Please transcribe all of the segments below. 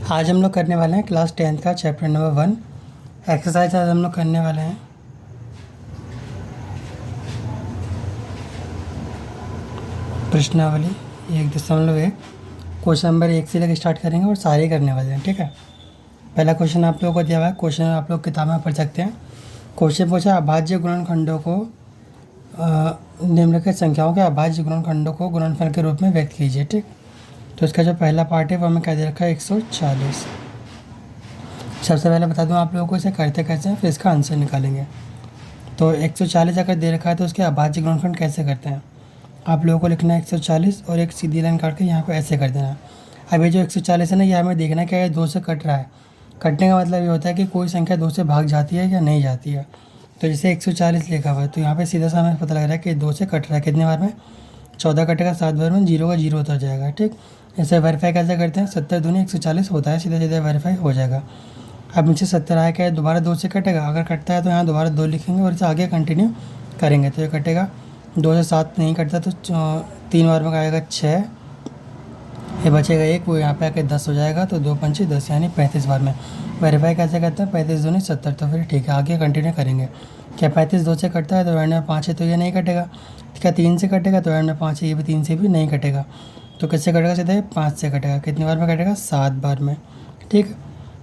आज हम लोग करने वाले हैं क्लास 10th का चैप्टर नंबर 1 एक्सरसाइज। आज हम लोग करने वाले हैं प्रश्नावली 1.1। क्वेश्चन नंबर 1 से लेकर स्टार्ट करेंगे और सारे करने वाले हैं, ठीक है। पहला क्वेश्चन आप लोगों को दिया हुआ है, क्वेश्चन आप लोग किताब में पढ़ सकते हैं। क्वेश्चन पूछा अभाज्य गुणनखंडों को निम्नलिखित संख्याओं के अभाज्य गुणनखंडों को गुणनफल के रूप में व्यक्त कीजिए, ठीक। तो इसका जो पहला पार्ट है वो हमें क्या दे रखा है 140। सबसे पहले बता दूं आप लोगों को इसे करते कैसे हैं, फिर इसका आंसर निकालेंगे। तो 140 अगर दे रखा है तो उसके अभाज्य गुणनखंड कैसे करते हैं। आप लोगों को लिखना है 140 और एक सीधी लाइन काट के यहाँ पे ऐसे कर देना। अब ये जो 140 है ना, ये हमें देखना क्या है, 2 से कट रहा है। कटने का मतलब ये होता है कि कोई संख्या 2 से भाग जाती है या नहीं जाती है। तो जैसे 140 लिखा हुआ है तो यहाँ पे सीधा सा हमें पता लग रहा है कि 2 से कट रहा है। कितने बार में, 14 कटेगा, 7 बार में, 0 का 0 उतर जाएगा, ठीक। इसे वेरीफाई कैसे करते हैं, 70 दूनी 140 होता है, सीधा सीधा वेरीफाई हो जाएगा। अब नीचे 70 आया क्या है, दोबारा 2 से कटेगा। अगर कटता है तो यहाँ दोबारा 2 लिखेंगे और इसे आगे कंटिन्यू करेंगे तो ये कटेगा। 2 से 7 नहीं कटता तो 3 बार में आएगा 6, ये बचेगा 1, वो यहाँ पे आके 10 हो जाएगा। तो 2 पंचे 10 यानी 35 बार में। वेरीफाई कैसे करते हैं, 35 दूनी 70, तो फिर ठीक है आगे कंटिन्यू करेंगे। क्या 35 2 से कटता है तो एंड में 5 है तो ये नहीं कटेगा। क्या 3 से कटेगा तो एंड में 5 है, ये भी 3 से भी नहीं कटेगा। तो किससे कटेगा, सीधा 5 से कटेगा। कितनी बार में कटेगा, 7 बार में, ठीक।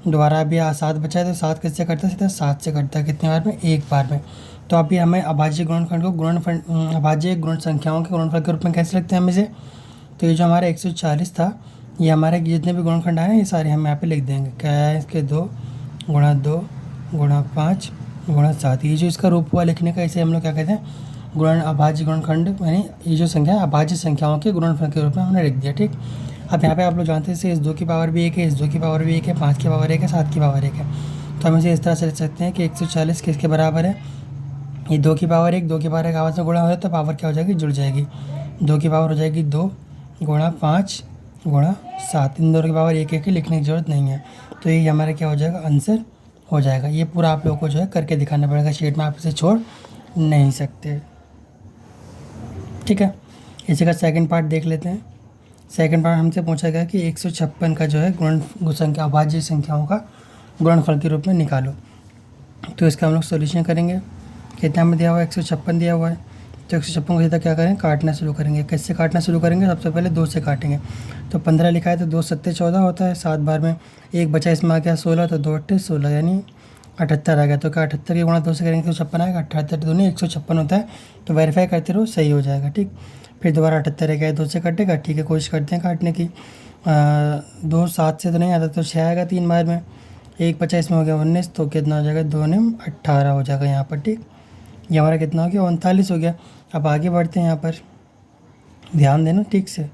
दोबारा अभी 7 बचा है तो 7 किससे कटता है, सीधा 7 से कटता है। कितनी बार में, 1 बार में। तो अभी हमें अभाज्य गुणनखंड को अभाज्य गुण संख्याओं के गुणनफल के रूप में कैसे लिखते हैं हम इसे। तो ये जो हमारा 140 था, ये हमारे जितने भी गुणनखंड आए हैं ये सारे हम यहाँ पे लिख देंगे। क्या है इसके 2 गुणा 2 गुणा 5 गुणा 7। ये जो इसका रूप हुआ लिखने का, इसे हम लोग क्या कहते हैं, अभाज्य गुणनखंड, यानी ये जो संख्या है अभाज्य संख्याओं के गुणनफल के रूप में हमने लिख दिया, ठीक। अब यहाँ पे आप लोग जानते हैं इस 2 की पावर भी 1 है, इस 2 की पावर भी 1 है, 5 की पावर 1 है, 7 की पावर 1 है। तो हम इसे इस तरह से लिख सकते हैं कि 140 किसके बराबर है, ये 2 की पावर 1, 2 की पावर 1 आपस में गुणा हो जाए तो पावर क्या हो जाएगी, जुड़ जाएगी। 2 की पावर हो जाएगी 2 गुणा 5 गुणा 7। इन दोनों की पावर 1 1 लिखने की ज़रूरत नहीं है। तो ये हमारा क्या हो जाएगा, आंसर हो जाएगा। ये पूरा आप लोगों को जो है करके दिखाना पड़ेगा, शीट में आप इसे छोड़ नहीं सकते, ठीक है। इसी का सेकंड पार्ट देख लेते हैं। सेकंड पार्ट हमसे पूछा गया कि 156 का जो है गुण संख्या अभाज्य संख्याओं का गुणनफल के रूप में निकालो। तो इसका हम लोग सोल्यूशन करेंगे। कितना में दिया हुआ है, 156 दिया हुआ है। तो 156 को सीधा क्या करें, काटना शुरू करेंगे। किससे काटना शुरू करेंगे, सबसे पहले 2 से काटेंगे। तो 15 लिखा है तो 2 सत्ते 14 होता है, 7 बार में। एक बचा इसमें आ गया 16, तो 2 अट्ठे 16 यानी 78 आ गया। तो क्या 78 के गुणा 2 से करेंगे तो 56 आएगा। 78 दूनी 156 होता है। तो वेरीफाई करते रहो, सही हो जाएगा, ठीक। फिर दोबारा 78 रह गया, 2 से कटेगा, ठीक है, कोशिश करते हैं काटने की। 2 7 से तो नहीं आता तो 6 आएगा 3 बार में। एक बचा इसमें हो गया 19, तो कितना हो जाएगा, 2 9 18 हो जाएगा यहाँ पर, ठीक। ये हमारा कितना हो गया, 39 हो गया। अब आगे बढ़ते हैं, यहाँ पर ध्यान देना ठीक से।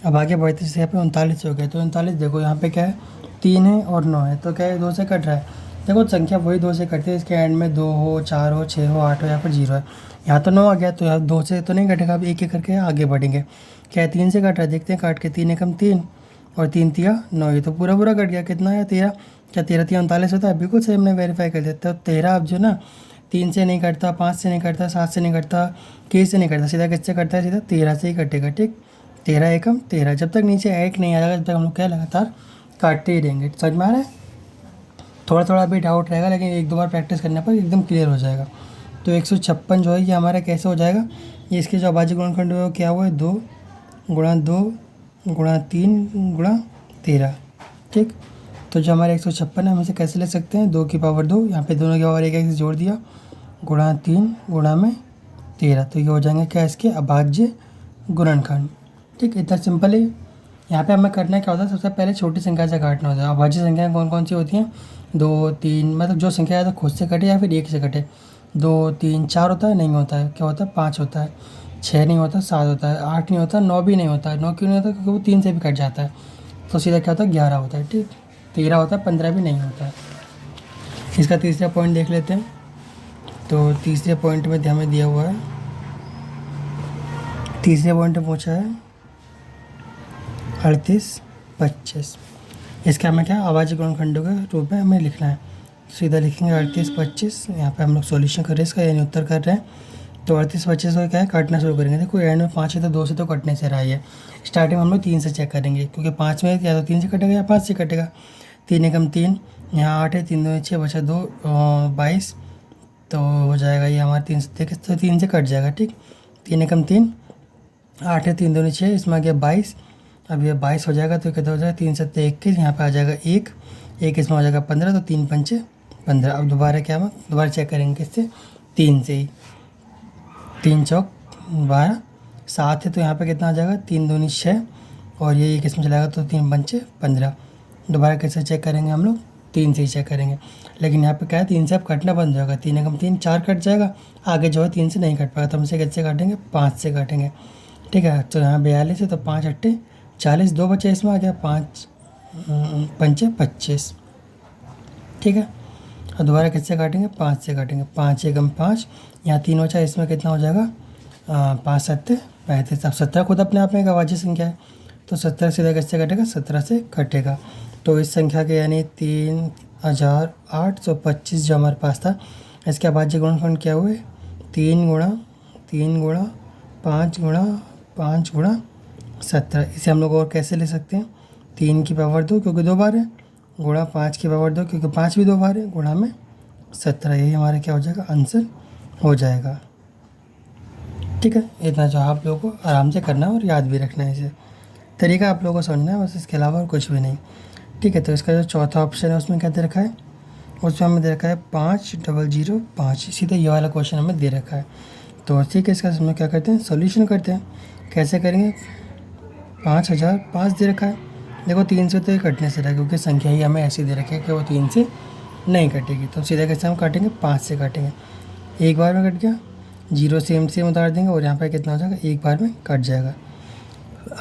अब आगे बढ़ते से यहाँ पे 39 हो गया। तो 39 देखो यहाँ पे क्या है, 3 है और 9 है, तो क्या है 2 से कट रहा है। देखो संख्या वही 2 से कटती है, इसके एंड में 2 हो, 4 हो, 6 हो, 8 हो, यहाँ पर 0 है। यहाँ तो 9 आ गया, तो यहाँ 2 से तो नहीं कटेगा। अब एक एक करके आगे बढ़ेंगे। क्या है, 3 से कट रहा है, देखते हैं काट के। 3 एकम 3 और 3 तिया 9, ये तो पूरा पूरा कट गया। कितना है, 13। क्या 13 तिया 39 होता है, बिल्कुल सही हमने वेरीफाई कर दिया। तो 13 अब जो ना 3 से नहीं कटता, 5 से नहीं कटता, 7 से नहीं कटता, किस से नहीं कटता, सीधा किससे कटता है, सीधा 13 से ही कटेगा, ठीक। 13 एकम 13। जब तक नीचे 1 नहीं आएगा जब तक हम लोग क्या लगातार काटते ही रहेंगे। समझ में आ रहा है, थोड़ा थोड़ा भी डाउट रहेगा, लेकिन 1 2 बार प्रैक्टिस करने पर एकदम क्लियर हो जाएगा। तो 156 जो है ये हमारा कैसे हो जाएगा, ये इसके जो अभाज्य गुणनखंड है वो क्या हुआ है, 2 गुणा 2 गुणा 3 गुणा 13, ठीक। तो जो हमारे 156 है हम इसे कैसे ले सकते हैं, 2 की पावर 2, यहाँ पे दोनों की पावर 1 1 से जोड़ दिया, गुणा 3 गुणा में 13। तो ये हो जाएंगे क्या, इसके अभाज्य गुणनखंड, ठीक। इतना सिंपल है। यहाँ पे हमें करना क्या होता है, सबसे पहले छोटी संख्या से काटना होता है। अभाज्य संख्याएँ कौन कौन सी होती हैं, 2 3, मतलब जो संख्या है तो खुद से कटे या फिर 1 से कटे। 2 3 4 होता है, नहीं होता है, क्या होता है, 5 होता है, 6 नहीं होता, 7 होता है, 8 नहीं होता, 9 भी नहीं होता है। 9 क्यों नहीं होता, क्योंकि वो 3 से भी कट जाता है। तो सीधा क्या होता है, 11 होता है, ठीक। 13 होता है, 15 भी नहीं होता है। इसका तीसरा पॉइंट देख लेते हैं। तो तीसरे पॉइंट में हमें दिया हुआ है, तीसरे पॉइंट में पूछा है 38 25। इसका हमें क्या, अभाज्य गुणनखंडों के रूप में हमें लिखना है। सीधा लिखेंगे 38 25। यहाँ पे हम लोग सॉल्यूशन कर रहे हैं इसका, यानी उत्तर कर रहे हैं। तो 38 25 को क्या है काटना शुरू करेंगे। देखो एंड में 5 है तो 2 से तो कटने से रहा है। स्टार्टिंग में हम लोग 3 से चेक करेंगे, क्योंकि 5 में या तो 3 से कटेगा या 5 से कटेगा। 3 एकम 3, यहाँ 8 है, 3 2 6 बचा 2 22, तो हो जाएगा ये हमारा 3 से, तो 3 से कट जाएगा। ठीक, 3 एकम 3, 8 है, 3 2 6, इसमें आ गया 22। अब ये 22 हो जाएगा तो कितना हो जाएगा 3 7 21, यहाँ पे आ जाएगा 1 1, इसमें हो जाएगा 15, तो 3 पंचे 15। अब दोबारा क्या हम दोबारा चेक करेंगे किससे, 3 से ही। 3 चौक 12, 7 है तो यहाँ पे कितना आ जाएगा 3 2 6, और ये किस में चलाएगा तो 3 पंचे 15। दोबारा कैसे चेक करेंगे हम लोग, 3 से ही चेक करेंगे। लेकिन यहाँ पे क्या है 3 से अब कटना बंद हो जाएगा। 3 एकम 3 4 कट जाएगा, आगे जो है 3 से नहीं कट पाएगा, तो हम इसे कैसे काटेंगे 5 से काटेंगे। ठीक है, तो यहाँ 42 है तो 5 8 40, 2 बचे इसमें आ गया 5 पंचे 25। ठीक है, और दोबारा किससे काटेंगे 5 से काटेंगे। 5 एकम 5, यहाँ 3 बचा, इसमें कितना हो जाएगा 5 7 35। अब 17 खुद अपने आप में एक अभाज्य संख्या है, तो 17 सीधा किससे कटेगा 17 से कटेगा। तो इस संख्या के यानी 3825 जो हमारे पास था, इसके अभाज्य गुणनफल क्या हुए 3 गुणा 3 गुणा 5 गुणा 5 गुणा 17। इसे हम लोग और कैसे ले सकते हैं, 3 की पावर 2 क्योंकि 2 बार है, गुणा 5 की पावर 2 क्योंकि 5 भी 2 बार है, गुणा में 17। यही हमारा क्या हो जाएगा आंसर हो जाएगा। ठीक है, इतना जो आप लोगों को आराम से करना है और याद भी रखना है। इसे तरीका आप लोगों को समझना है बस, इसके अलावा और कुछ भी नहीं। ठीक है, तो इसका जो चौथा ऑप्शन है उसमें क्या दे रखा है, उसमें हमें दे रखा है 5005। सीधे ये वाला क्वेश्चन हमें दे रखा है। तो ठीक है, इसका हम क्या करते हैं सोल्यूशन करते हैं। कैसे करेंगे, 5005 दे रखा है। देखो 3 से तो ये कटने से रहा है, क्योंकि संख्या ही हमें ऐसी दे रखी है कि वो 3 से नहीं कटेगी। तो सीधा कैसे हम काटेंगे 5 से काटेंगे। एक बार में कट गया, 0 से उतार देंगे और यहाँ पर कितना हो जाएगा एक बार में कट जाएगा।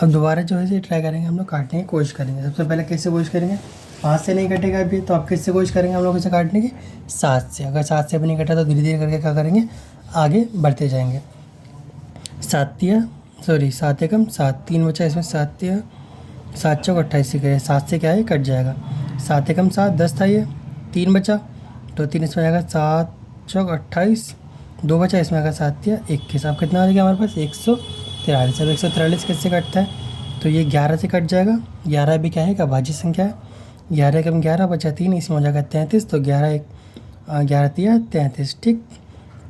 अब दोबारा जो है ट्राई करेंगे हम लोग काटने की कोशिश करेंगे। सबसे पहले कैसे कोशिश करेंगे, 5 से नहीं कटेगा अभी, तो आप किससे कोशिश करेंगे हम लोग इसे काटने की 7 से। अगर 7 से भी नहीं कटा तो धीरे धीरे करके क्या करेंगे आगे बढ़ते जाएंगे। 7 एकम 7, 3 बचा इसमें, 7 चौक 28 से गए, 7 से क्या है कट जाएगा। 7 एकम 7 10 था, ये 3 बचा तो 3 इसमें आएगा, 7 चौक 28, 2 बचा इसमें आएगा, 7 या 21। अब कितना आ जाएगा हमारे पास 143। अब 143 किससे कटता है, तो ये 11 से कट जाएगा। 11 भी क्या है का भाज्य संख्या है, 11 एकम 11 बचा 3, इसमें हो जाएगा 33, तो 11 3 33। ठीक,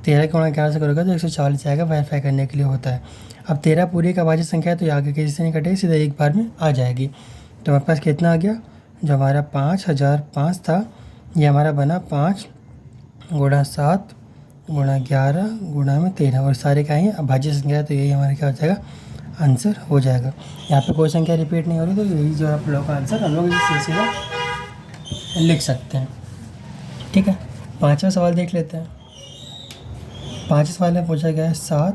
13 को 11 से करोगे तो 140 आएगा, वाईफाई करने के लिए होता है। अब 13 पूरी का भाज्य संख्या है, तो ये आगे किसी से नहीं कटेगी, सीधा एक बार में आ जाएगी। तो हमारे पास कितना आ गया, जो हमारा 5005 था ये हमारा बना 5 गुणा 7 गुणा 11 गुणा में 13, और सारे क्या है अभाज्य संख्या है, तो यही हमारा क्या हो जाएगा आंसर हो जाएगा। यहाँ पे कोई संख्या रिपीट नहीं हो रही, तो यही जो आप लोगों का आंसर हम लोग इसे सीधा लिख सकते हैं। ठीक है, 5वां सवाल देख लेते हैं। 5वें सवाल में पूछा गया है 7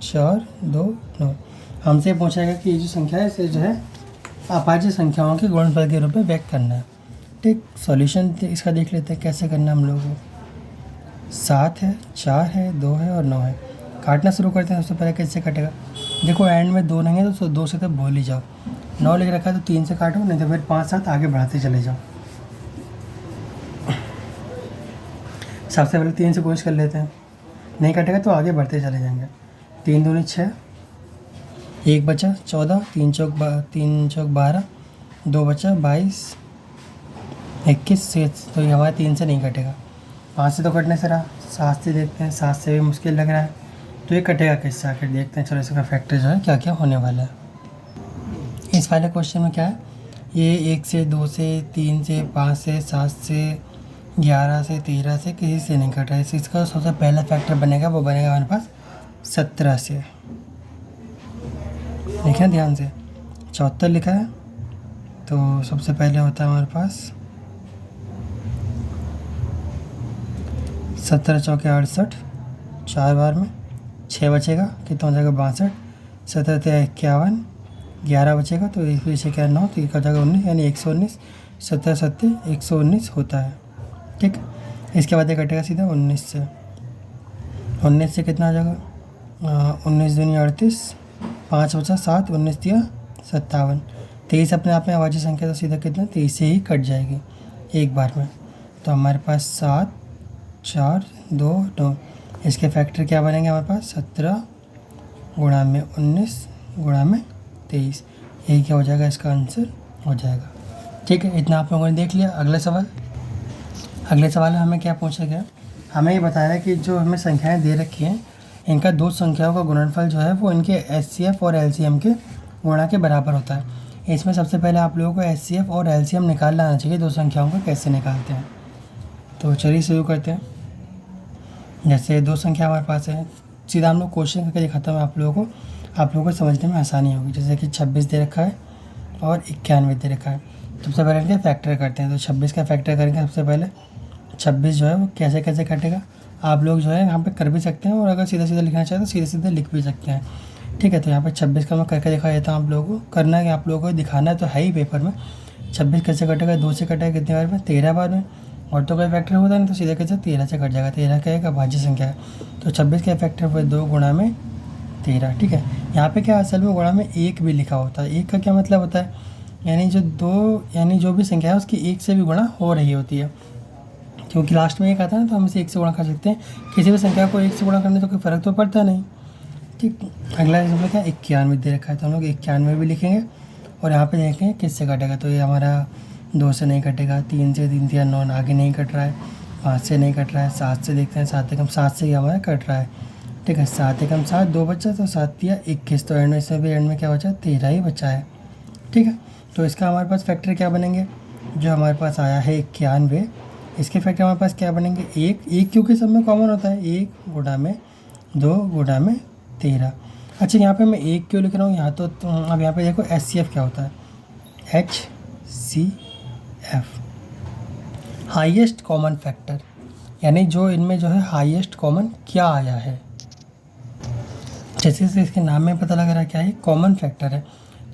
4 2 9। हमसे पूछा गया कि ये जो संख्या है इसे जो है अभाज्य संख्याओं के गुणनफल के रूप में व्यक्त करना है। ठीक, सॉल्यूशन इसका देख लेते हैं कैसे करना है हम लोगों को। 7 है, 4 है, 2 है और 9 है। काटना शुरू करते हैं। सबसे पहले कैसे कटेगा, देखो एंड में 2 नहीं है तो 2 से तो भूल ही जाओ। 9 लिख रखा है तो 3 से काटो, नहीं तो फिर 5 7 आगे बढ़ाते चले जाओ। सबसे पहले 3 से कोशिश कर लेते हैं, नहीं कटेगा तो आगे बढ़ते चले जाएंगे। 3 दूनी 6, 1 बचा 14, 3 चौक 12, 2 बचा 22 21 से, तो ये हमारा 3 से नहीं कटेगा। 5 से तो कटने से रहा, 7 से देखते हैं, 7 से भी मुश्किल लग रहा है, तो ये कटेगा किससे आखिर देखते हैं। चलो इसका फैक्टर जो है क्या क्या होने वाला है। इस वाले क्वेश्चन में क्या है, ये 1 से 2 से 3 से 5 से 7 से 11 से 13 से किसी से नहीं कट रहा है। इसका सबसे पहला फैक्टर बनेगा वो बनेगा हमारे पास 17 से। देखें ध्यान से, 74 लिखा है, तो सबसे पहले होता है हमारे पास 17 चौके 68, 4 बार में 6 बचेगा, कितना हो जाएगा 62, 17 51, 11 बचेगा तो एक पीछे क्या 9, तो एक हो जाएगा 19, यानी 119। 17 7 119 होता है। ठीक, इसके बाद ये कटेगा सीधा 19 से। 19 से कितना आ जाएगा 19 दूनी 38, 5 बचा 7, 19 दिया 57। 23 अपने आप में अभाज्य संख्या, तो सीधा कितना 23 से ही कट जाएगी एक बार में। तो हमारे पास 7 4 2 9, इसके फैक्टर क्या बनेंगे हमारे पास 17 गुणा में 19 गुणा में 23, यही क्या हो जाएगा, इसका आंसर हो जाएगा। ठीक है, इतना आप लोगों ने देख लिया। अगला सवाल में हमें क्या पूछा गया, हमें ये बताया कि जो हमें संख्याएं दे रखी हैं इनका दो संख्याओं का गुणनफल जो है वो इनके HCF और LCM के गुणा के बराबर होता है। इसमें सबसे पहले आप लोगों को HCF और LCM निकालना आना चाहिए, दो संख्याओं को कैसे निकालते हैं। तो चलिए शुरू करते हैं। जैसे दो संख्या हमारे पास है, सीधा हम लोग क्वेश्चन करके दिखाता हूँ आप लोगों को समझने में आसानी होगी। जैसे कि 26 दे रखा है और 91 दे रखा है। सबसे पहले इनके फैक्टर करते हैं। तो 26 का फैक्टर करेंगे। सबसे पहले 26 जो है वो कैसे कैसे कटेगा आप लोग जो है यहाँ पे कर भी सकते हैं, और अगर सीधा सीधा लिखना चाहें तो सीधे सीधे लिख भी सकते हैं। ठीक है, तो यहाँ पे 26 का मैं करके दिखा देता हूँ आप लोगों को। करना है कि आप लोगों को दिखाना तो है ही पेपर में। 26 कैसे कटेगा, 2 से कटेगा कितनी बार में, 13 बार में। और तो कोई फैक्टर होता नहीं तो सीधे कैसे 13 से कट जाएगा। 13 क्या है, अभाज्य संख्या है। तो 26 का फैक्टर हुआ 2 गुणा में 13। ठीक है, यहाँ पे क्या असल में गुणा में 1 भी लिखा होता है। 1 का क्या मतलब होता है, यानी जो भी संख्या है उसकी 1 से भी गुणा हो रही होती है। क्योंकि लास्ट में 1 आता है ना, तो हम इसे 1 से गुणा कर सकते हैं। किसी भी संख्या को 1 से गुणा करने तो कोई फ़र्क तो पड़ता नहीं। ठीक, अगला एग्जाम्पल क्या, 91 दे रखा है तो हम लोग 91 भी लिखेंगे। और यहाँ पे देखेंगे किससे कटेगा, तो ये हमारा 2 से नहीं कटेगा, 3 से, 3 3 9 आगे नहीं कट रहा है, 5 से नहीं कट रहा है, 7 से देखते हैं, 7 एकम 7 से ही हमारा कट रहा है। ठीक है, 7 एकम 7 2 बचा, तो 7 या 21, तो एंड में इसमें भी एंड में क्या बचा, 13 ही बचा है। ठीक है, तो इसका हमारे पास फैक्टर क्या बनेंगे, जो हमारे पास आया है 91, इसके फैक्टर हमारे पास क्या बनेंगे, 1 क्योंकि सब में कॉमन होता है, 1 गुणा में 2 गुणा में 13। अच्छा, यहाँ पे मैं 1 क्यों लिख रहा हूँ, यहाँ तो अब यहाँ पे देखो HCF क्या होता है, HCF हाईएस्ट कॉमन फैक्टर, यानी जो इनमें जो है हाईएस्ट कॉमन क्या आया है। जैसे से इसके नाम में पता लग रहा है क्या है, कॉमन फैक्टर है।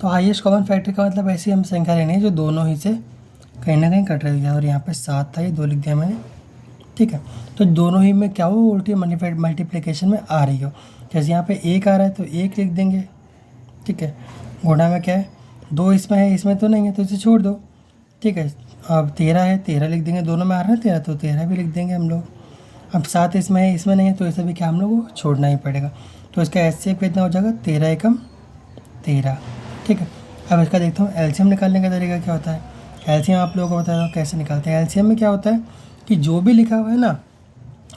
तो हाईएस्ट कॉमन फैक्टर का मतलब ऐसी हम संख्या लेनी है जो दोनों ही से कहीं ना कहीं कट रही है। और यहाँ पे 7 था, ये 2 लिख दिया मैंने। ठीक है, तो दोनों ही में क्या हो, उल्टी मल्टीप्लिकेशन में आ रही हो। जैसे यहाँ पे 1 आ रहा है तो 1 लिख देंगे। ठीक है, गुणा में क्या है, 2 इसमें है, इसमें तो नहीं है तो इसे छोड़ दो। ठीक है, अब 13 है, 13 लिख देंगे, दोनों में आ रहा है 13 तो 13 भी लिख देंगे हम लोग। अब 7 इसमें है, इसमें नहीं है तो इसे भी क्या हम लोग को छोड़ना ही पड़ेगा। तो इसका HCF कितना हो जाएगा, 13 एकम 13। ठीक है, अब इसका देखता हूँ LCM निकालने का तरीका क्या होता है। LCM आप लोगों को बता दो कैसे निकालते हैं। LCM में क्या होता है कि जो भी लिखा हुआ है ना,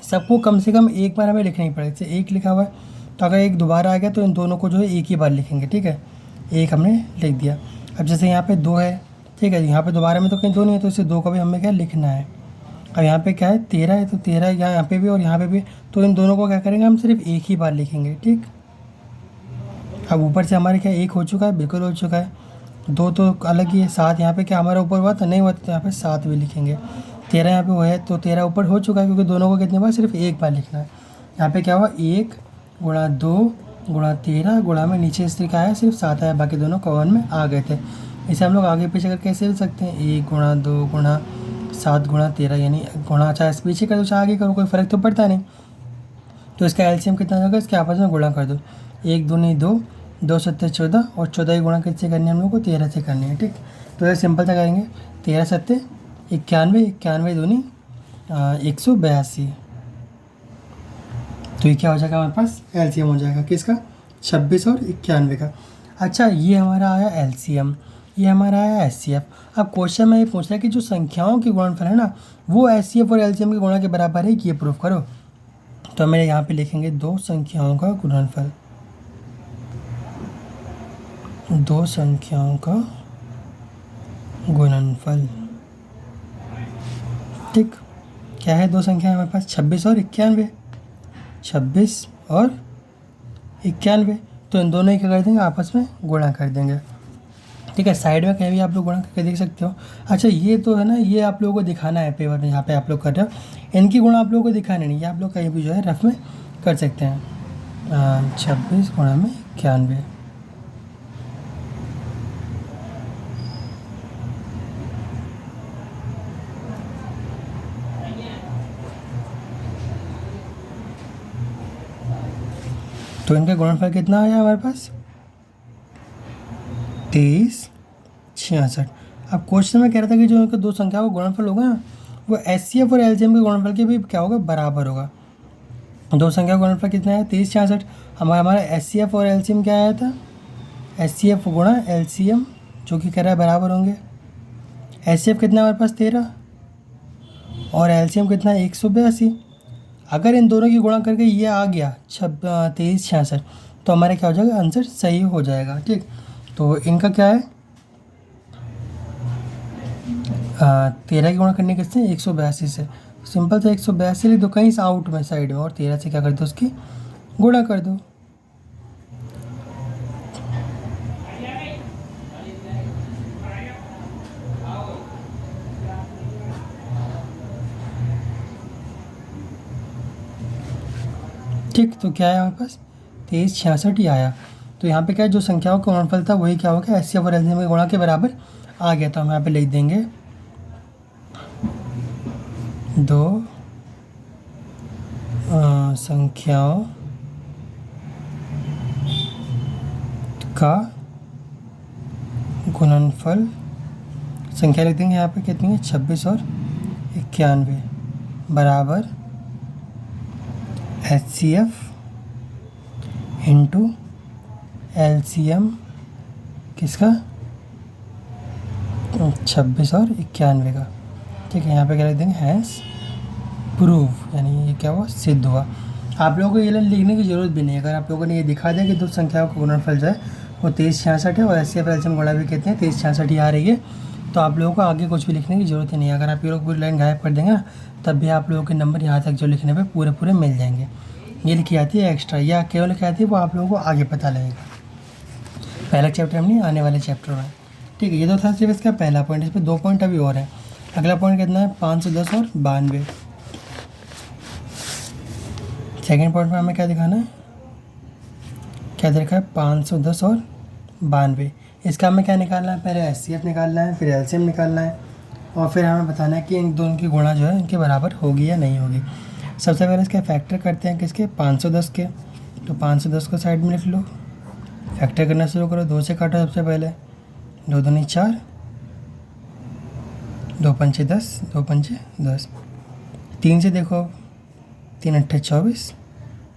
सबको कम से कम एक बार हमें लिखना ही पड़ेगा। जैसे 1 लिखा हुआ है तो अगर 1 दोबारा आ गया तो इन दोनों को जो है एक ही बार लिखेंगे। ठीक है, 1 हमने लिख दिया। अब जैसे यहाँ पे 2 है, ठीक है, यहाँ पे दोबारा में तो कहीं 2 नहीं है तो इसे 2 का भी हमें क्या लिखना है। अब यहाँ पे क्या है, 13 है तो 13 यहाँ पे भी और यहाँ पे भी, तो इन दोनों को क्या करेंगे, हम सिर्फ एक ही बार लिखेंगे। ठीक, अब ऊपर से हमारे क्या 1 हो चुका है, बिल्कुल हो चुका है। 2 तो अलग ही है, 7 यहाँ पे क्या हमारा ऊपर हुआ था, नहीं हुआ तो यहाँ पे 7 भी लिखेंगे। 13 यहाँ पे वो है तो 13 ऊपर हो चुका है, क्योंकि दोनों को कितने बार, सिर्फ एक बार लिखना है। यहाँ पे क्या हुआ, 1 गुणा 2 गुणा 13 गुणा में नीचे इस तरीका है, सिर्फ 7 आया, बाकी दोनों कॉमन में आ गए थे। इसे हम लोग आगे पीछे करके कैसे लिख सकते हैं, 1 गुणा 2 गुणा 7 गुणा 13, यानी गुणा चाहे पीछे कर दो चाहे आगे करो, कोई फ़र्क तो पड़ता नहीं। तो इसका LCM कितना होगा, इसके आपस में गुणा कर दो, 1 दूनी 2, 2 सत्ते 14, और 14 की गुणा किससे करनी है हम लोग को, 13 से करनी है। ठीक, तो ये सिंपल सा करेंगे, 13 सत्ते 91, 91 दूनी 182। तो ये क्या हो जाएगा, हमारे पास LCM हो जाएगा किसका, 26 और 91 का। अच्छा, ये हमारा आया LCM, ये हमारा आया HCF। अब क्वेश्चन में ये पूछ रहा है कि जो संख्याओं के गुणनफल है ना, वो HCF और LCM के गुणा के बराबर है, ये प्रूफ करो। तो हमें यहाँ पे लिखेंगे दो संख्याओं का गुणनफल, दो संख्याओं का गुणनफल। ठीक, क्या है, दो संख्या हमारे पास 26 और 91, 26 और 91, तो इन दोनों ही क्या कर देंगे, आपस में गुणा कर देंगे। ठीक है, साइड में कहीं भी आप लोग गुणा करके देख सकते हो। अच्छा, ये तो है ना, ये आप लोगों को दिखाना है पेपर में, यहाँ पे आप लोग कर रहे हो, इनकी गुणा आप लोगों को दिखाना नहीं, ये आप लोग कहीं भी जो है रफ में कर सकते हैं। 26 गुणा में 91, तो इनका गुणनफल कितना आया हमारे पास, 2366। अब क्वेश्चन में कह रहा था कि जो इनका दो संख्या का गुणनफल होगा ना, वो HCF और LCM के गुणनफल के भी क्या होगा, बराबर होगा। दो संख्या का गुणनफल कितना है 2366। हमारा एचसीएफ और एलसीएम क्या आया था, एचसीएफ गुणा एलसीएम जो कि कह रहा है बराबर होंगे। एचसीएफ कितना हमारे पास 13 और एलसीएम कितना है 182। अगर इन दोनों की गुणा करके ये आ गया 2366 तो हमारे क्या हो जाएगा, आंसर सही हो जाएगा। ठीक, तो इनका क्या है 13 की गुणा करने किससे 182 से, सिंपल से 182 लिख दो कहीं से आउट में साइड में, और 13 से क्या कर दो उसकी गुणा कर दो। ठीक, तो क्या है हमारे पास 2366 ही आया। तो यहाँ पे क्या है, जो संख्याओं का गुणनफल था वही क्या हो गया, एचसीएफ और एलसीएम के गुणा के बराबर आ गया। तो हम यहाँ पे लिख देंगे दो संख्याओं का गुणनफल, संख्या लिख देंगे यहाँ पे कितनी है 26 और 91 बराबर एचसीएफ इंटू एलसीएम किसका 26 और 91 का। ठीक है, यहाँ पे क्या लिख देंगे हैज़ प्रूव, यानी ये क्या हुआ सिद्ध हुआ। आप लोगों को ये लिखने की ज़रूरत भी नहीं है, अगर आप लोगों ने ये दिखा दिया कि दो संख्याओं का गुणनफल जो है वो 2366 है और एचसीएफ एलसीएम गुणा भी कहते हैं 2366 ही आ रही है, तो आप लोगों को आगे कुछ भी लिखने की ज़रूरत ही नहीं है। अगर आप ये लोग पूरी लाइन गायब कर देंगे ना तब भी आप लोगों के नंबर यहाँ तक जो लिखने पे पूरे पूरे मिल जाएंगे। ये लिखी आती है एक्स्ट्रा, या केवल लिखी आती है वो आप लोगों को आगे पता लगेगा, पहला चैप्टर हम नहीं आने वाले चैप्टर में। ठीक है, ये तो था सिर्फ इसका पहला पॉइंट, इस पर 2 पॉइंट अभी और है। अगला पॉइंट कितना है 510 और 92। सेकेंड पॉइंट में हमें क्या दिखाना है, क्या देखा है 510 और 92। इसका हमें क्या निकालना है, पहले एचसीएफ निकालना है, फिर एलसीएम निकालना है, और फिर हमें बताना है कि इन दोनों की गुणा जो है इनके बराबर होगी या नहीं होगी। सबसे पहले इसके फैक्टर करते हैं किसके 510 के, तो 510 को साइड में लिख लो, फैक्टर करना शुरू करो। 2 से काटो सबसे पहले, 2 दूनी 4, 2 पंचे 10, 2 पंचे 10। 3 से देखो, 3 अट्ठे 24,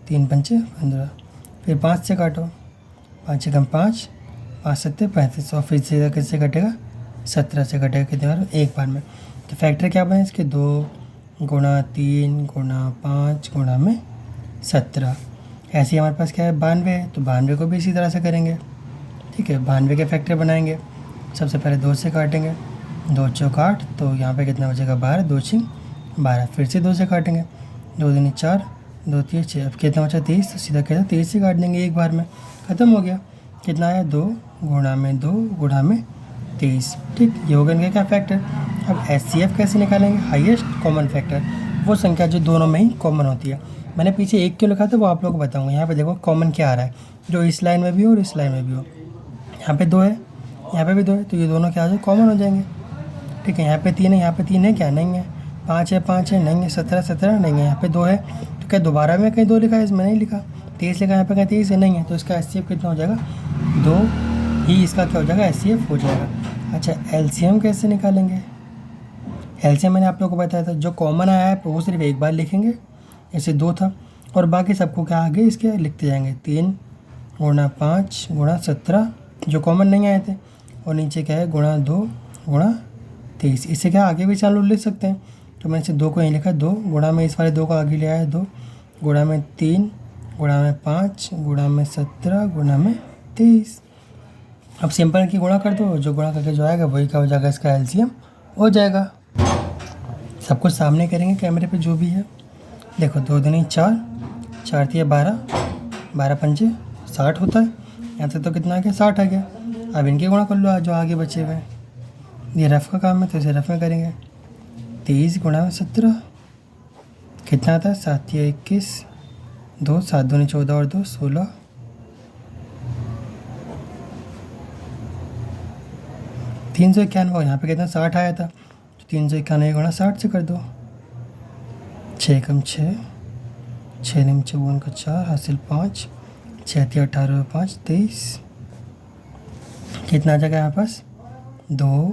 3 पंचे 15। फिर 5 से काटो, 5 एकम 5, 5 सत्ते 35, और फिर से किससे कटेगा 17 से कटेगा, कितने बार एक बार में। तो फैक्टर क्या बने इसके 2 गुणा 3 गुणा 5 गुणा में 17। ऐसे ही हमारे पास क्या है 92, तो 92 को भी इसी तरह से करेंगे। ठीक है, 92 के फैक्टर बनाएंगे। सबसे पहले 2 से काटेंगे, 2 चौक 8, तो यहाँ पे कितना बचेगा 12, 2 छिंग 12। फिर से 2 से काटेंगे, 2 दूनी 4, 2 3 6, अब कितना बचा 23, तो सीधा कहता 23 से काट देंगे एक बार में, ख़त्म हो गया। कितना आया 2 गुणा में 2 गुणा में 23। ठीक, ये होगा इनका क्या फैक्टर। अब एचसीएफ कैसे निकालेंगे, हाईएस्ट कॉमन फैक्टर, वो संख्या जो दोनों में ही कॉमन होती है। मैंने पीछे 1 क्यों लिखा था वो आप लोगों को बताऊँगा। यहाँ पे देखो कॉमन क्या आ रहा है, जो इस लाइन में भी हो और इस लाइन में भी हो। यहाँ पे 2 है, यहाँ पे भी 2 है, तो ये दोनों क्या आ जाए कॉमन हो जाएंगे। ठीक है, यहाँ पे 3 है, यहाँ पे 3 है क्या, नहीं है। 5 है, 5 है, नहीं है। 17 17 नहीं है, यहाँ पे 2 है, तो क्या दोबारा में कहीं 2 लिखा है, इसमें नहीं लिखा। 23 लिखा, यहाँ पे कहीं 23 है, नहीं है, तो इसका एचसीएफ कितना हो जाएगा 2 ही, इसका क्या हो जाएगा एचसीएफ हो जाएगा। अच्छा, एलसीएम कैसे निकालेंगे, एलसीएम मैंने आप लोगों को बताया था, जो कॉमन आया है वो सिर्फ एक बार लिखेंगे, जैसे 2 था, और बाकी सबको क्या आगे इसके लिखते जाएंगे। 3 गुणा 5 गुणा 17 जो कॉमन नहीं आए थे, और नीचे क्या है गुणा 2 गुणा 23। इससे क्या आगे भी चालू लिख सकते हैं, तो मैंने इसे 2 को यहीं लिखा, 2 गुणा में इस वाले 2 को आगे ले आया, 2 गुणा में 3 गुणा में 5 गुणा में 17 गुणा में 23। अब सिंपल की गुणा कर दो, जो गुणा करके जो आएगा वही क्या हो जाएगा, इसका एलसीएम हो जाएगा। सब कुछ सामने करेंगे कैमरे पे जो भी है। देखो 2 दूनी 4, 4 3 12, 12 पंचे 60 होता है। यहाँ से तो कितना आ गया 60 आ गया। अब इनके गुणा कर लो जो आगे बचे हुए। ये रफ का काम है तो इसे रफ में करेंगे। 23 गुणा में 17 कितना आता है 7 या 21, 2 7 दूनी 14 और 2 16, 391। यहाँ पे कितना 60 आया था, तो 391 गुणा 60 से कर दो। 6 कम 6, 6 निम 54 का 4 हासिल 5, 6 3 18 5 23। कितना आ जाएगा यहाँ पास 2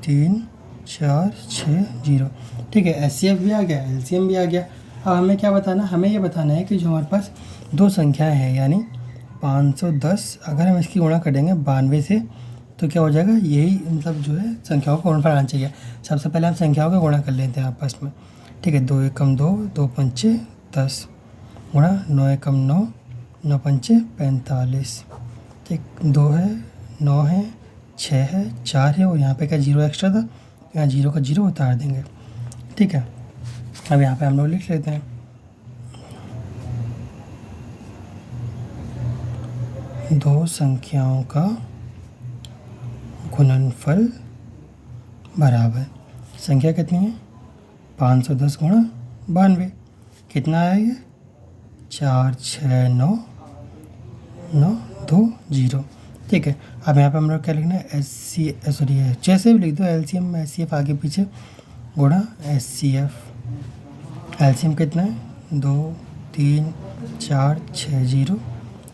3 4 6 0। ठीक है, एचसीएफ भी आ गया, एलसीएम भी आ गया। अब हमें क्या बताना, हमें ये बताना है कि जो हमारे पास दो संख्याएं हैं यानी 510, अगर हम इसकी गुणा करेंगे 92 से तो क्या हो जाएगा, यही मतलब जो है संख्याओं का गुणनफल आना चाहिए। सबसे पहले हम संख्याओं का गुणा कर लेते हैं आपस में, ठीक है। 2 एकम 2, 2 पंचे 10, गुणा 9 एकम 9, 9 पंचे 45, ठीक। 2 है, 9 है, 6 है, 4 है और यहाँ पे क्या 0 एक्स्ट्रा था, यहाँ 0 का 0 उतार देंगे, ठीक है। अब यहाँ पे हम लोग लिख लेते हैं दो संख्याओं का गुणनफल बराबर, संख्या कितनी है 510 गुणा 92, कितना आया ये 469920, ठीक है। अब यहाँ पे हम लोग क्या लिखना है जैसे भी लिख दो LCM SCF आगे पीछे गुणा SCF, LCM कितना है 2 3 4 6 0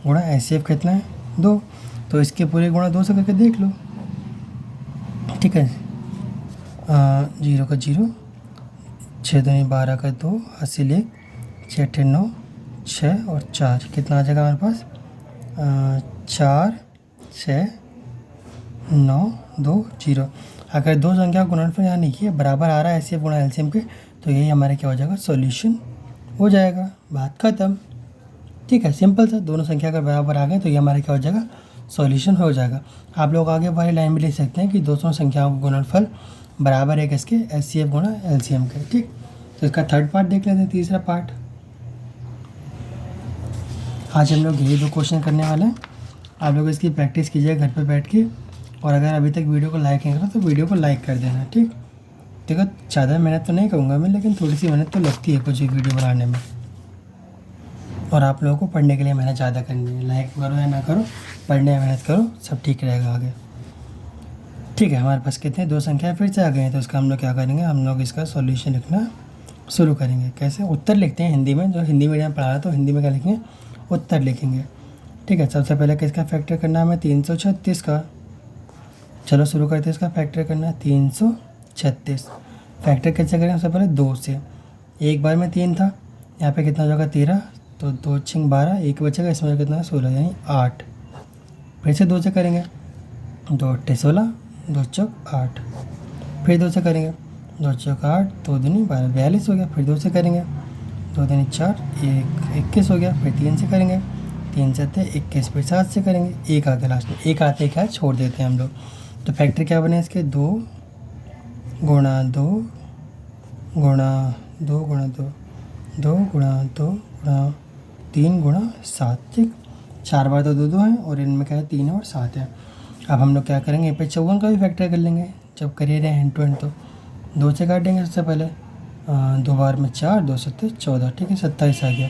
गुणा SCF कितना है 2, तो इसके पूरे गुणा 2 से करके देख लो, ठीक है। 0 का 0, 6 दूनी 12 का 2, 80 1, 6 8 9, 6 और 4, कितना आ जाएगा हमारे पास 4 6 9 2 0। अगर दो संख्या गुणनफल यहाँ लिखिए बराबर आ रहा है SCF गुणा LCM के, तो यही हमारे क्या हो जाएगा सॉल्यूशन हो जाएगा, बात खत्म, ठीक है। सिंपल सा, दोनों संख्या अगर बराबर आ गए तो ये हमारे क्या हो जाएगा सॉल्यूशन हो जाएगा। आप लोग आगे वाली लाइन में लिख सकते हैं कि दोनों संख्याओं का गुणनफल बराबर है किसके SCF गुणा LCM के, ठीक। तो इसका थर्ड पार्ट देख लेते हैं, तीसरा पार्ट। आज हम लोग यही दो क्वेश्चन करने वाले हैं, आप लोग इसकी प्रैक्टिस कीजिए घर पे बैठ के, और अगर अभी तक वीडियो को लाइक नहीं करा तो वीडियो को लाइक कर देना, ठीक। देखो ज़्यादा मेहनत तो नहीं करूँगा मैं, लेकिन थोड़ी सी मेहनत तो लगती है कुछ वीडियो बनाने में, और आप लोगों को पढ़ने के लिए मेहनत ज़्यादा करनी है। लाइक करो या ना करो, पढ़ने में मेहनत करो, सब ठीक रहेगा आगे, ठीक है। हमारे पास कितने दो संख्या फिर से आ गए हैं, तो इसका हम लोग क्या करेंगे, हम लोग इसका सॉल्यूशन लिखना शुरू करेंगे। कैसे, उत्तर लिखते हैं हिंदी में, जो हिंदी मीडियम पढ़ा रहा है तो हिंदी में क्या लिखेंगे उत्तर लिखेंगे, ठीक है। सबसे पहले किसका फैक्टर करना है हमें 336 का, चलो शुरू करते हैं। इसका फैक्टर करना है 336, फैक्टर कैसे करें, सबसे पहले 2 से, एक बार में 3 था, यहाँ पे कितना हो जाएगा 13, तो 2 6 12, एक बचेगा, इसमें कितना 16 यानी 8, फिर से 2 से करेंगे, 2 8 16, 2 चौक 8, फिर 2 से करेंगे, 2 चौक 8, 2 दूनी 12 42 हो गया, फिर 2 से करेंगे, 2 दूनी 4 1 21 हो गया, फिर 3 से करेंगे, 3 7 21, फिर 7 से करेंगे, एक आ गया लास्ट में, एक आते क्या छोड़ देते हैं हम लोग। तो फैक्टर क्या बने इसके 2 गुणा 2 गुणा 2 गुणा 2 2 गुणा 2 गुणा 3 गुणा 7, ठीक। 4 बार तो 2 2 हैं और इनमें क्या है 3 और 7 है। अब हम लोग क्या करेंगे, यहाँ पे 54 का भी फैक्टर कर लेंगे, जब करिए रहे हैंड टू हैंड, तो 2 से काटेंगे सबसे पहले, 2 बार में 4, 2 7 14, ठीक है, 27 आ गया।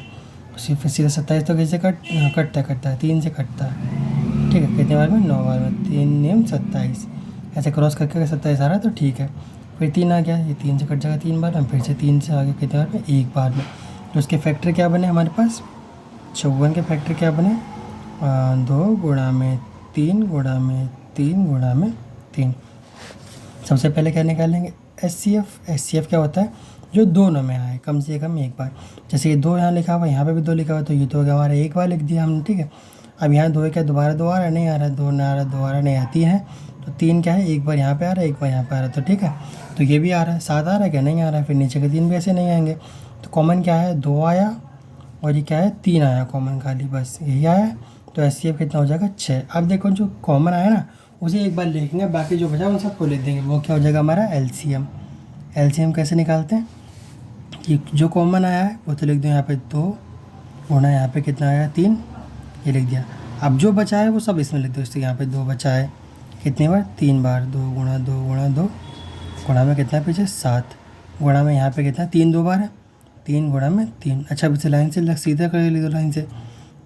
फिर सीधा 27 तो कैसे कटता है 3 से कटता है, ठीक है। कितने बार में 9 बार में, 3 नियम 27, ऐसे क्रॉस करके अगर 27 आ रहा है तो ठीक है। फिर 3 आ गया, ये 3 से कट जाएगा 3 बार में, फिर से 3 से आगे कितने बार में, एक बार में। तो उसके फैक्टर क्या बने हमारे पास 54 के फैक्टर क्या बने 2 गुणा में 3 गुणा में 3 गुणा में 3। सबसे पहले क्या निकालेंगे SCF क्या होता है, जो दोनों में आए कम से कम एक बार। जैसे ये 2 यहाँ लिखा हुआ, यहाँ पे भी 2 लिखा हुआ, तो ये तो हो गया हमारा एक बार लिख दिया हमने, ठीक है। अब यहाँ 2 क्या दोबारा 2 आ रहा है, नहीं आ रहा, 2 ना आ रहा, दोबारा नहीं आती है, तो 3 क्या है एक बार यहाँ पे आ रहा है, एक बार यहाँ पे आ रहा है, तो ठीक है। तो ये भी आ रहा है, 7 आ रहा है क्या, नहीं आ रहा है, फिर नीचे के 3 भी ऐसे नहीं आएंगे। तो कॉमन क्या है 2 आया, और ये क्या है 3 आया कॉमन, खाली बस यही आया। तो SCF कितना हो जाएगा 6। अब देखो जो कॉमन आया ना उसे एक बार लिखेंगे, बाकी जो बचा उन सबको लिख देंगे, वो क्या हो जाएगा हमारा LCM कैसे निकालते हैं कि जो कॉमन आया है वो तो लिख दो यहाँ पे 2 गुणा यहाँ पे कितना आया 3, ये लिख दिया। अब जो बचा है वो सब इसमें लिख दो, इससे यहाँ पे 2 बचा है कितनी बार 3 बार, 2 गुणा 2 गुणा 2 गुणा में कितना पीछे 7, गुणा में यहाँ पे कितना 3 2 बार है, 3 गुणा में 3। अच्छा अब इसे लाइन से सीधा कर ली दो लाइन से,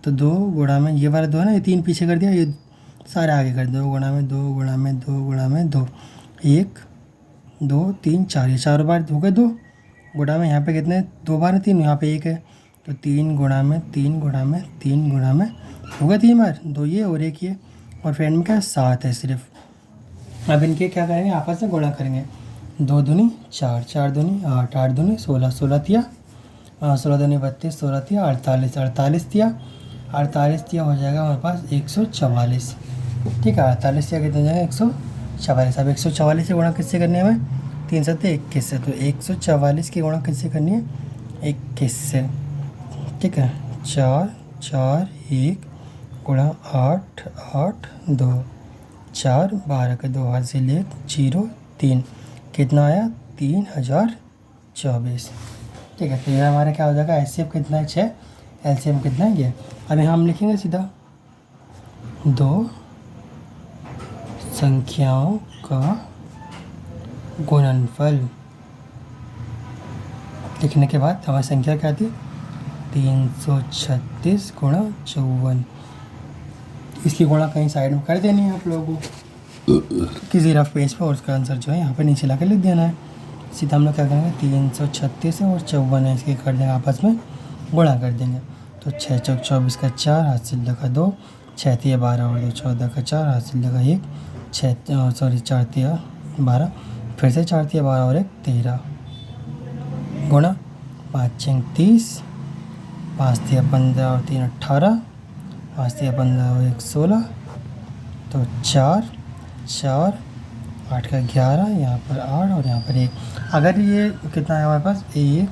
तो 2 गुणा में ये वाला 2 है ना, ये 3 पीछे कर दिया, ये सारे आगे कर 2 गुणा में 2 गुणा में 2 गुणा में 2, 1 2 3 4, ये 4 बार हो गए 2 गुणा में यहाँ पे कितने 2 बार है 3, यहाँ पे 1 है, तो 3 गुणा में 3 गुणा में 3 गुणा में हो गया 3 बार, 2 ये और 1 ये, और फ्रेंड में क्या 7 है सिर्फ। अब इनके क्या करेंगे आपस में गुणा करेंगे, 2 दूनी 4, 4 दूनी 8, 8 दूनी 16, 16 तिया 16 दूनी 32, 16 दिया 48, 48 दिया 48 दिया हो जाएगा हमारे पास 144। ठीक है, 48 दिया कितना हो जाएगा 144। अब 144 की गुणा किससे करनी है हमें? 3 7 21 से। तो 144 की गुणा किससे करनी है? 21 से। ठीक है, 4 4 1 गुणा 8 8 2 4 12 के 2 हाथ से ले 0 3 कितना आया? 3024। ठीक है, तो ये हमारा क्या हो जाएगा? HCF कितना है? 6। LCM कितना है? ये। अब यहाँ हम लिखेंगे सीधा दो संख्याओं का गुणनफल। लिखने के बाद हमारी संख्या क्या थी? 336 गुणा 54। इसकी गुणा कहीं साइड में कर देनी है आप लोगों को किसी रफ पेज पे, और उसका आंसर जो है यहाँ पे नीचे ला के लिख देना है। सीधा हम लोग क्या करेंगे? 336 है और 54 है, इसके कर देंगे आपस में गुणा कर देंगे। तो 6 चौक 24 का 4 हाथ से लगा 2, 6 तिया 12 और 2 14 का 4 हाथ से लगा 1, 4 तिया 12, फिर से 4 तिया 12 और 1 13 गुणा 5 6 30, 5 तिया 15 और 3 18, 5 तिया 15 और 1 16, तो 4 4 8 का 11, यहाँ पर 8 और यहाँ पर 1। अगर ये कितना है हमारे पास? 1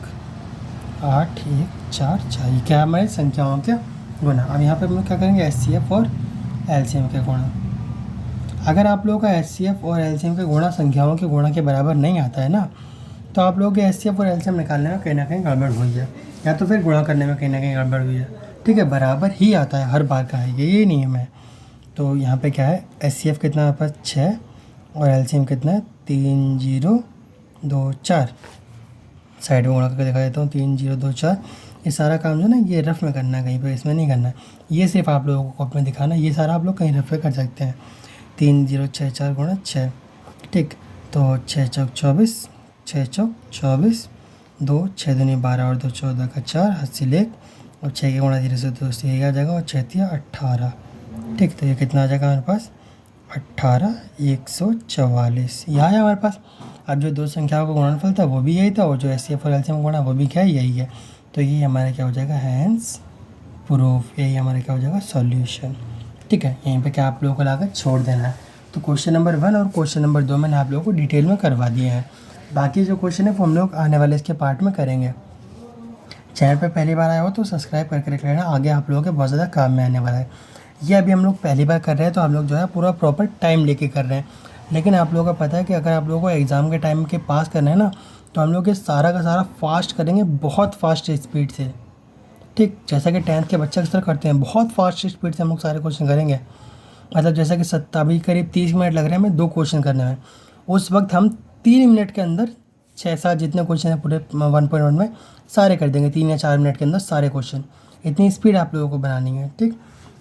8 1 4 4, ये क्या है हमारी संख्याओं के गुणा। अब यहाँ पे हम लोग क्या करेंगे? HCF और LCM के गुणा। अगर आप लोगों का HCF और LCM के गुणा संख्याओं के गुणा के बराबर नहीं आता है ना, तो आप लोगों के HCF और LCM निकालने में कहीं ना कहीं गड़बड़ हुई है, या तो फिर गुणा करने में कहीं ना कहीं गड़बड़ हुई है। ठीक है, बराबर ही आता है हर बार का है, ये नियम है। तो यहाँ पे क्या है? HCF कितना है हमारे पास? 6 और LCM कितना है? 3024। साइड में गुणा करके दिखा देता हूँ, 3024। ये सारा काम जो है ना, ये रफ में करना है, कहीं पे इसमें नहीं करना है। ये सिर्फ आप लोगों को कॉपी में दिखाना है, ये सारा आप लोग कहीं रफ में कर सकते हैं। 3064 गुणा 6। ठीक, तो 6 चौक 24, 6 चौक 24, 2 6 दूनी 12 और 2 14 का 4 हाथ से ले, और 6 के गुणा 0 से 2 से 1 आ जाएगा, और 6 तिया 18। ठीक, तो ये कितना आ जाएगा हमारे पास? 18 144। यहाँ है हमारे पास। अब जो दो संख्याओं का गुणनफल था वो भी यही था, और जो HCF और LCM गुणा वो भी क्या है? यही है। तो ये हमारा क्या हो जाएगा? Hence proof. यही हमारा क्या हो जाएगा? सॉल्यूशन। ठीक है, यहीं पे क्या आप लोगों को लाकर छोड़ देना है। तो क्वेश्चन नंबर 1 और क्वेश्चन नंबर 2 मैंने आप लोगों को डिटेल में करवा दिए हैं। बाकी जो क्वेश्चन है वो हम लोग आने वाले इसके पार्ट में करेंगे। चैनल पर पहली बार आया हो तो सब्सक्राइब करके रख लेना, आगे आप लोगों के बहुत ज़्यादा काम में आने वाला है। ये अभी हम लोग पहली बार कर रहे हैं, तो हम लोग जो है पूरा प्रॉपर टाइम लेके कर रहे हैं। लेकिन आप लोगों का पता है कि अगर आप लोगों को एग्ज़ाम के टाइम के पास करना है ना, तो हम लोग ये सारा का सारा फास्ट करेंगे, बहुत फास्ट स्पीड से। ठीक, जैसा कि 10th के बच्चे अक्सर करते हैं, बहुत फास्ट स्पीड से हम लोग सारे क्वेश्चन करेंगे। मतलब जैसा कि अभी करीब 30 मिनट लग रहे हैं हमें 2 क्वेश्चन करने में, उस वक्त हम 3 मिनट के अंदर 6-7 जितने क्वेश्चन हैं पूरे 1.1 में सारे कर देंगे। 3 या 4 मिनट के अंदर सारे क्वेश्चन। इतनी स्पीड आप लोगों को बनानी है। ठीक,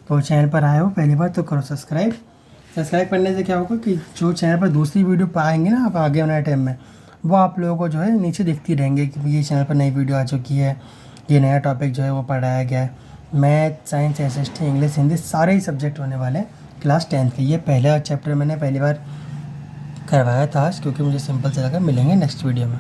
तो चैनल पर आए हो पहली बार तो करो सब्सक्राइब। सब्सक्राइब करने से क्या होगा कि जो चैनल पर दूसरी वीडियो पाएंगे ना आप आगे वाले टाइम में, वो आप लोगों को जो है नीचे दिखती रहेंगे कि ये चैनल पर नई वीडियो आ चुकी है, ये नया टॉपिक जो है वो पढ़ाया गया है। Math, science, SST, English, Hindi सारे ही सब्जेक्ट होने वाले हैं क्लास 10th के। ये पहला चैप्टर मैंने पहली बार करवाया था आज, क्योंकि मुझे सिंपल से लगा। मिलेंगे नेक्स्ट वीडियो में।